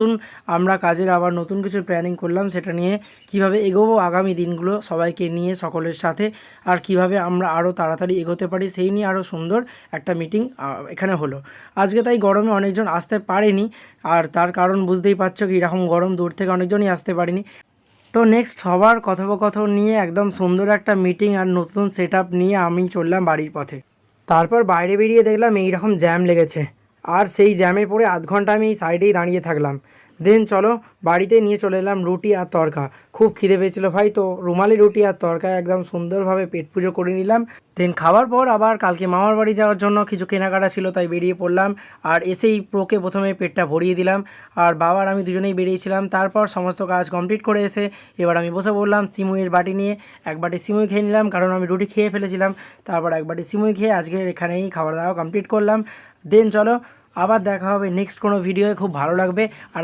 নতুন আমরা কাজের আবার নতুন কিছু প্ল্যানিং করলাম, সেটা নিয়ে কিভাবে এগোবো আগামী দিনগুলো সবাইকে নিয়ে সকলের সাথে, আর কিভাবে আমরা আরও তাড়াতাড়ি এগোতে পারি সেই নিয়ে আরও সুন্দর একটা মিটিং এখানে হলো আজকে। তাই গরমে অনেকজন আসতে পারেনি, আর তার কারণ বুঝতেই পারছো কি এরকম গরম, দূর থেকে অনেকজনই আসতে পারেনি। তো নেক্সট সবার কথোপকথন নিয়ে একদম সুন্দর একটা মিটিং আর নতুন সেট আপ নিয়ে আমি চললাম বাড়ির পথে। তারপর বাইরে বেরিয়ে দেখলাম এই রকম জ্যাম লেগেছে, আর সেই জ্যামে পড়ে আধ ঘন্টা আমি এই সাইডেই দাঁড়িয়ে থাকলাম। দেন চলো বাড়িতে নিয়ে চলে এলাম রুটি আর তড়কা। খুব খিদে পেয়েছিলো ভাই, তো রুমালি রুটি আর তড়কা একদম সুন্দরভাবে পেট পুজো করে নিলাম। দেন খাওয়ার পর আবার কালকে মামার বাড়ি যাওয়ার জন্য কিছু কেনাকাটা ছিল, তাই বেরিয়ে পড়লাম। আর এসেই প্রোকে প্রথমে পেটটা ভরিয়ে দিলাম, আর বাবার আমি দুজনেই বেরিয়েছিলাম। তারপর সমস্ত কাজ কমপ্লিট করে এসে এবার আমি বসে পড়লাম সিমুইয়ের বাটি নিয়ে। এক বাটি সিমুই খেয়ে নিলাম, কারণ আমি রুটি খেয়ে ফেলেছিলাম। তারপর এক বাটি সিমুই খেয়ে আজকের এখানেই খাওয়া দাওয়া কমপ্লিট করলাম। দেন চলো আবার দেখা হবে নেক্সট কোনো ভিডিওয়ে, খুব ভালো লাগবে। আর